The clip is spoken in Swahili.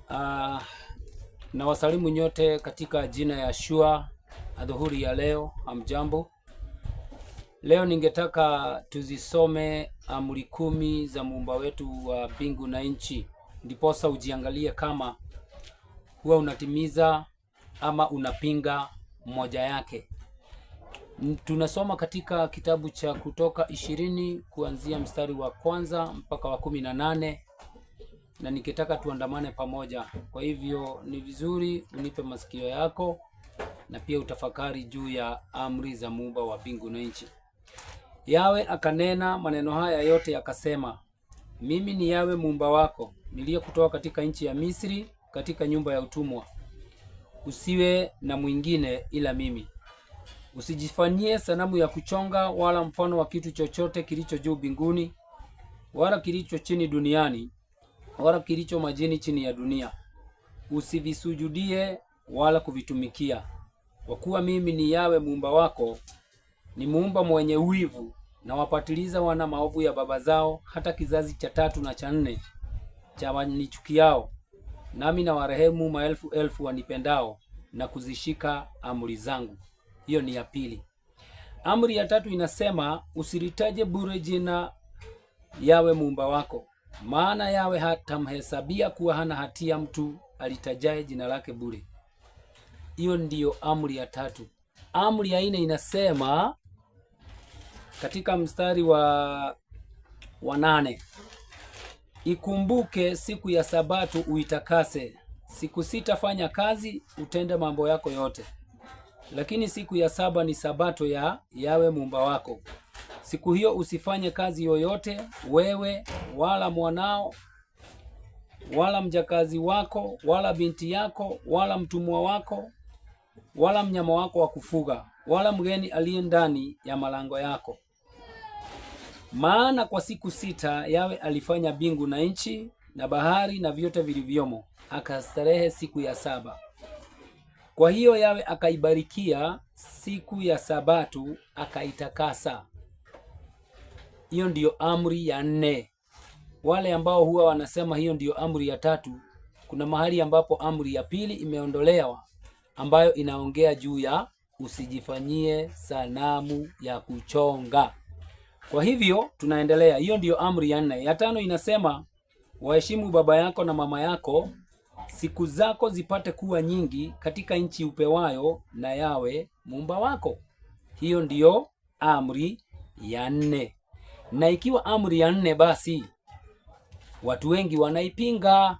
Uh, na wasalimu nyote katika jina ya Yeshua. Adhuhuri ya leo, hamjambo. Leo ningetaka tuzisome amri 10 za Muumba wetu wa mbingu na nchi, ndiposa ujiangalie kama huwa unatimiza ama unapinga mmoja yake. Tunasoma katika kitabu cha Kutoka 20 kuanzia mstari wa 1 mpaka wa 18, na nikitaka tuandamane pamoja. Kwa hivyo ni vizuri unipe masikio yako na pia utafakari juu ya amri za Muumba wa mbingu na nchi. Yawe akanena maneno haya yote akasema, mimi ni Yawe Muumba wako, niliyekutoa katika nchi ya Misri, katika nyumba ya utumwa. Usiwe na mwingine ila mimi. Usijifanyie sanamu ya kuchonga wala mfano wa kitu chochote kilicho juu mbinguni wala kilicho chini duniani wala kilicho majini chini ya dunia. Usivisujudie wala kuvitumikia. Kwa kuwa mimi ni Yawe Muumba wako, ni Muumba mwenye wivu, na wapatiliza wana maovu ya baba zao hata kizazi cha 3 na cha 4 cha wanichukiao, nami na warehemu maelfu elfu wanipendao na kuzishika amri zangu. Hiyo ni ya pili. Amri ya 3 inasema, usilitaje bure jina Yawe Muumba wako, maana Yawe hatamhesabia kuwa hana hatia mtu alitajaye jina lake bure. Hiyo ndiyo amri ya 3. Amri ya 4 inasema katika mstari wa 8, ikumbuke siku ya Sabato uitakase. Siku 6 fanya kazi, utende mambo yako yote, lakini siku ya 7 ni Sabato ya Yawe Muumba wako. Siku hiyo usifanye kazi yoyote, wewe wala mwanao wala mjakazi wako wala binti yako wala mtumwa wako wala mnyama wako wa kufuga wala mgeni aliye ndani ya malango yako. Maana kwa siku 6 Yawe alifanya mbingu na nchi na bahari na vyote vilivyomo, akastarehe siku ya 7. Kwa hiyo Yawe akaibarikia siku ya Sabato akaitakasa. Hiyo ndiyo amri ya 4. Wale ambao huwa wanasema hiyo ndiyo amri ya 3, kuna mahali ambapo amri ya 2 imeondolewa, ambayo inaongea juu ya usijifanyie sanamu ya kuchonga. Kwa hivyo tunaendelea. Hiyo ndiyo amri ya 4. Ya 5 inasema, waheshimu baba yako na mama yako, siku zako zipate kuwa nyingi katika nchi upewayo na Yawe Muumba wako. Hiyo ndiyo amri ya 4. Na ikiwa amri ya 4, basi watu wengi wanaipinga.